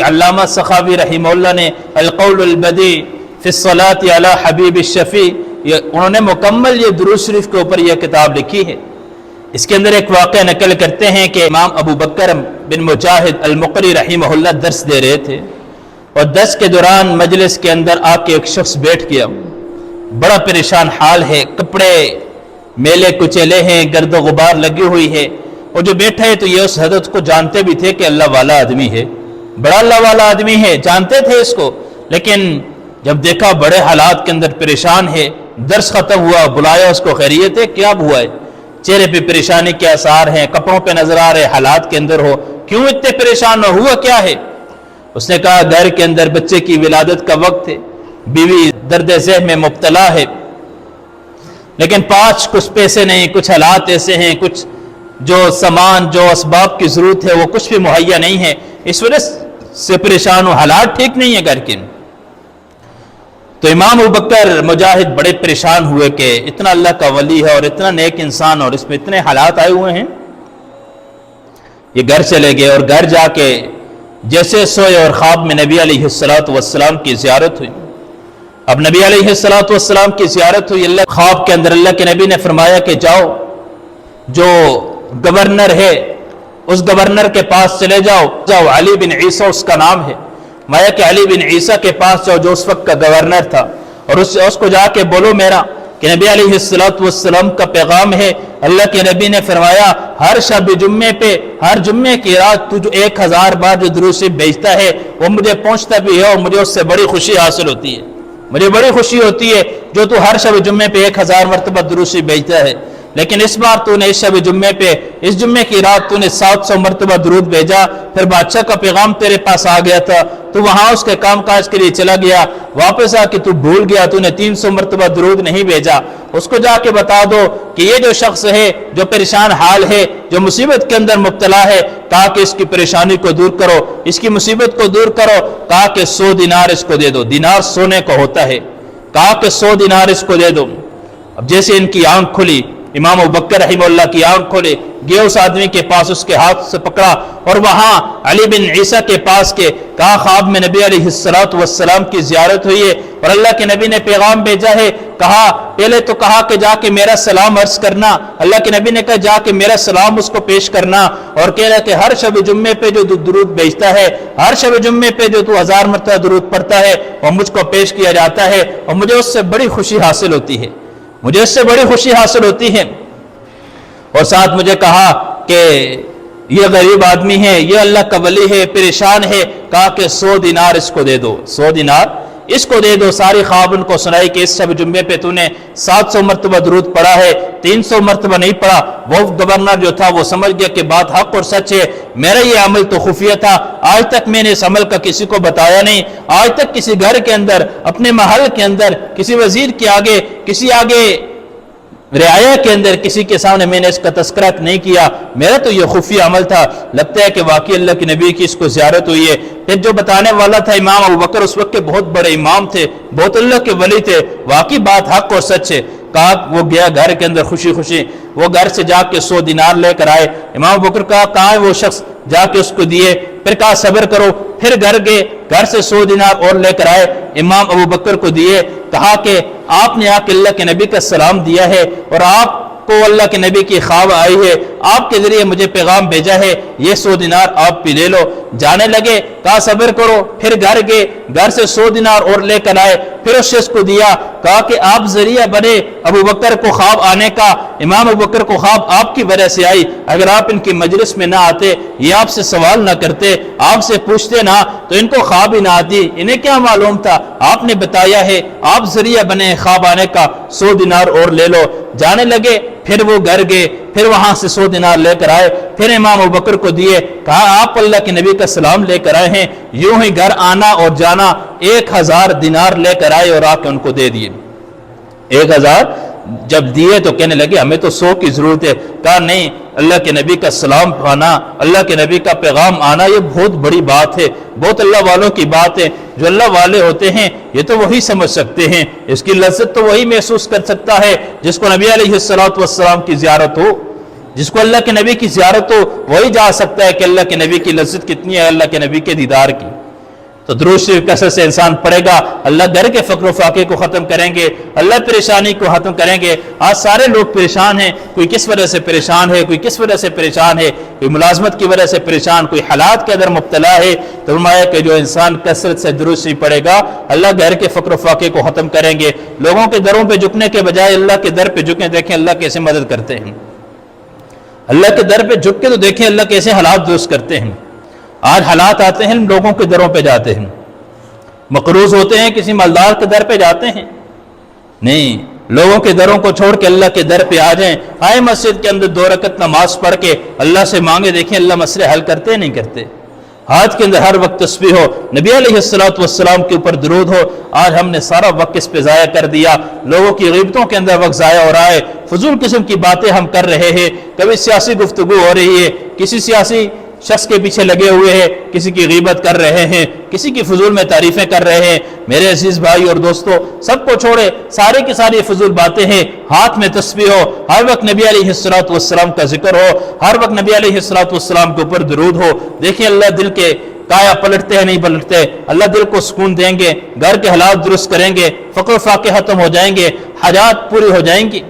علامہ سخاوی رحمہ اللہ نے القول البدی فی الصلاۃ علی حبیب الشفیع، انہوں نے مکمل یہ درود شریف کے اوپر یہ کتاب لکھی ہے۔ اس کے اندر ایک واقعہ نقل کرتے ہیں کہ امام ابو بکر بن مجاہد المقری رحمہ اللہ درس دے رہے تھے، اور درس کے دوران مجلس کے اندر آ کے ایک شخص بیٹھ گیا، بڑا پریشان حال ہے، کپڑے میلے کچیلے ہیں، گرد و غبار لگی ہوئی ہے، اور جو بیٹھا ہے تو یہ اس حضرت کو جانتے بھی تھے کہ اللہ والا آدمی ہے، بڑا اللہ والا آدمی ہے، جانتے تھے اس کو، لیکن جب دیکھا بڑے حالات کے اندر پریشان ہے، درس ختم ہوا، بلایا اس کو، خیریت ہے، کیا ہوا ہے؟ چہرے پہ پریشانی کے آثار ہیں، کپڑوں پہ نظر آ رہے حالات کے اندر ہو، کیوں اتنے پریشان ہو، ہوا کیا ہے؟ اس نے کہا گھر کے اندر بچے کی ولادت کا وقت ہے، بیوی درد ذہن میں مبتلا ہے، لیکن پاس کچھ پیسے نہیں، کچھ حالات ایسے ہیں، کچھ جو سامان جو اسباب کی ضرورت ہے وہ کچھ بھی مہیا نہیں ہے، اس وجہ سے پریشان ہو، حالات ٹھیک نہیں ہے گھر کے۔ تو امام ابو بکر مجاہد بڑے پریشان ہوئے کہ اتنا اللہ کا ولی ہے اور اتنا نیک انسان اور اس میں اتنے حالات آئے ہوئے ہیں۔ یہ گھر چلے گئے اور گھر جا کے جیسے سوئے اور خواب میں نبی علیہ السلام کی زیارت ہوئی۔ اب نبی علیہ السلام کی زیارت ہوئی، اللہ خواب کے اندر اللہ کے نبی نے فرمایا کہ جاؤ، جو گورنر ہے اس گورنر کے پاس چلے جاؤ، علی بن عیسیٰ اس کا نام ہے، مایا کہ علی بن عیسیٰ کے پاس جاؤ جو اس وقت کا گورنر تھا، اور اس کو جا کے بولو میرا کہ نبی علیہ السلام کا پیغام ہے۔ اللہ کے نبی نے فرمایا ہر شب جمعے پہ، ہر جمعے کی رات تو جو 1000 بار جو درود شریف بھیجتا ہے وہ مجھے پہنچتا بھی ہے، اور مجھے اس سے بڑی خوشی حاصل ہوتی ہے، مجھے بڑی خوشی ہوتی ہے جو تو ہر شب جمعے پہ 1000 مرتبہ درود شریف بھیجتا ہے، لیکن اس بار تو نے اس شب جمعے پہ، اس جمعے کی رات تو نے 700 مرتبہ درود بھیجا، پھر بادشاہ کا پیغام تیرے پاس آ گیا تھا، تو وہاں اس کے کام کاج کے لیے چلا گیا، واپس آ کے تو بھول گیا، تو نے 300 مرتبہ درود نہیں بھیجا، اس کو جا کے بتا دو کہ یہ جو شخص ہے جو پریشان حال ہے، جو مصیبت کے اندر مبتلا ہے، کہا کہ اس کی پریشانی کو دور کرو، اس کی مصیبت کو دور کرو، کہا کہ 100 دینار اس کو دے دو، دینار سونے کو ہوتا ہے، کہا کہ 100 دینار اس کو دے دو۔ اب جیسے ان کی آنکھ کھلی، امام ابو بکر رحمہ اللہ کی آنکھ کھولے، گئے اس آدمی کے پاس، اس کے ہاتھ سے پکڑا اور وہاں علی بن عیسیٰ کے پاس کے، کہا خواب میں نبی علیہ السلام کی زیارت ہوئی ہے اور اللہ کے نبی نے پیغام بھیجا ہے، کہا پہلے تو کہا کہ جا کے میرا سلام عرض کرنا، اللہ کے نبی نے کہا جا کے میرا سلام اس کو پیش کرنا، اور کہہ رہا کہ ہر شب جمعے پہ جو درود بھیجتا ہے، ہر شب جمعے پہ جو تو 1000 مرتبہ درود پڑھتا ہے وہ مجھ کو پیش کیا جاتا ہے، اور مجھے اس سے بڑی خوشی حاصل ہوتی ہے، مجھے اس سے بڑی خوشی حاصل ہوتی ہے۔ اور ساتھ مجھے کہا کہ یہ غریب آدمی ہے، یہ اللہ کا ولی ہے، پریشان ہے، کہا کہ 100 دینار اس کو دے دو، 100 دینار اس کو دے دو۔ ساری خواب ان کو سنائی کہ اس شب جمعے پہ تو نے 700 مرتبہ درود پڑھا ہے، 300 مرتبہ نہیں پڑھا۔ وہ گورنر جو تھا وہ سمجھ گیا کہ بات حق اور سچ ہے، میرا یہ عمل تو خفیہ تھا، آج تک میں نے اس عمل کا کسی کو بتایا نہیں، آج تک کسی گھر کے اندر، اپنے محل کے اندر، کسی وزیر کے آگے، کسی آگے رعایا کے اندر کسی کے سامنے میں نے اس کا تذکرہ نہیں کیا، میرا تو یہ خفیہ عمل تھا۔ لگتا ہے کہ واقعی اللہ کے نبی کی اس کو زیارت ہوئی ہے۔ پھر جو بتانے والا تھا امام ابو بکر، اس وقت کے بہت بڑے امام تھے، بہت اللہ کے ولی تھے، واقعی بات حق اور سچ ہے۔ کہا وہ گیا گھر کے اندر خوشی خوشی، وہ گھر سے جا کے 100 دینار لے کر آئے۔ امام ابو بکر کہا کہاں ہے وہ شخص، جا کے اس کو دیے، پھر کہا صبر کرو، پھر گھر گئے، گھر سے 100 دینار اور لے کر آئے، امام ابو بکر کو دیے، کہا کہ آپ نے آ کے اللہ کے نبی کا سلام دیا ہے اور آپ کو اللہ کے نبی کی خواب آئی ہے، آپ کے ذریعے مجھے پیغام بھیجا ہے، یہ 100 دینار آپ بھی لے لو۔ جانے لگے، کہا صبر کرو، پھر گھر گئے، گھر سے 100 دینار اور لے کر آئے، پھر اس شخص کو دیا، کہا کہ آپ ذریعہ بنے ابو بکر کو خواب آنے کا، امام ابو بکر کو خواب آپ کی وجہ سے آئی، اگر آپ ان کی مجلس میں نہ آتے، یہ آپ سے سوال نہ کرتے، آپ سے پوچھتے نہ، تو ان کو خواب ہی نہ آتی، انہیں کیا معلوم تھا، آپ نے بتایا ہے، آپ ذریعہ بنے خواب آنے کا، 100 دینار اور لے لو۔ جانے لگے، پھر وہ گھر گئے، پھر وہاں سے 100 دینار لے کر آئے، پھر امام ابو بکر کو دیے، کہا آپ اللہ کے نبی کا سلام لے کر آئے ہیں، یوں ہی گھر آنا اور جانا، 1000 دینار لے کر آئے اور آ کے ان کو دے دیے۔ 1000 جب دیے تو کہنے لگے ہمیں تو 100 کی ضرورت ہے، کہا نہیں، اللہ کے نبی کا سلام آنا، اللہ کے نبی کا پیغام آنا، یہ بہت بڑی بات ہے، بہت اللہ والوں کی بات ہے، جو اللہ والے ہوتے ہیں یہ تو وہی سمجھ سکتے ہیں، اس کی لذت تو وہی محسوس کر سکتا ہے جس کو نبی علیہ السلام کی زیارت ہو، جس کو اللہ کے نبی کی زیارت ہو، وہی جا سکتا ہے کہ اللہ کے نبی کی لذت کتنی ہے، اللہ کے نبی کے دیدار کی۔ تو درود شریف کثرت سے انسان پڑھے گا، اللہ گھر کے فقر و فاقے کو ختم کریں گے، اللہ پریشانی کو ختم کریں گے۔ آج سارے لوگ پریشان ہیں، کوئی کس وجہ سے پریشان ہے، کوئی کس وجہ سے پریشان ہے، کوئی ملازمت کی وجہ سے پریشان، کوئی حالات کے اندر مبتلا ہے۔ تو فرمایا کہ جو انسان کثرت سے درود شریف پڑھے گا اللہ گھر کے فقر و فاقے کو ختم کریں گے۔ لوگوں کے دروں پہ جھکنے کے بجائے اللہ کے در پہ جھکیں، دیکھیں اللہ کیسے مدد کرتے ہیں۔ اللہ کے در پہ جھک کے تو دیکھیں اللہ کیسے حالات درست کرتے ہیں۔ آج حالات آتے ہیں لوگوں کے دروں پہ جاتے ہیں، مقروض ہوتے ہیں کسی مالدار کے در پہ جاتے ہیں، نہیں، لوگوں کے دروں کو چھوڑ کے اللہ کے در پہ آ جائیں، آئے مسجد کے اندر 2 رکعت نماز پڑھ کے اللہ سے مانگے، دیکھیں اللہ مسئلے حل کرتے نہیں کرتے۔ ہاتھ کے اندر ہر وقت تسبیح ہو، نبی علیہ السلام کے اوپر درود ہو۔ آج ہم نے سارا وقت اس پہ ضائع کر دیا، لوگوں کی غیبتوں کے اندر وقت ضائع ہو رہا ہے، فضول قسم کی باتیں ہم کر رہے ہیں، کبھی سیاسی گفتگو ہو رہی ہے، کسی سیاسی شخص کے پیچھے لگے ہوئے ہیں، کسی کی غیبت کر رہے ہیں، کسی کی فضول میں تعریفیں کر رہے ہیں۔ میرے عزیز بھائی اور دوستو، سب کو چھوڑے، سارے کی ساری فضول باتیں ہیں، ہاتھ میں تسبیح ہو، ہر وقت نبی علیہ السلام کا ذکر ہو، ہر وقت نبی علیہ السلام کے اوپر درود ہو۔ دیکھیں اللہ دل کے کایا پلٹتے ہیں نہیں پلٹتے، اللہ دل کو سکون دیں گے، گھر کے حالات درست کریں گے، فقر و فاقے ختم ہو جائیں گے، حاجات پوری ہو جائیں گی۔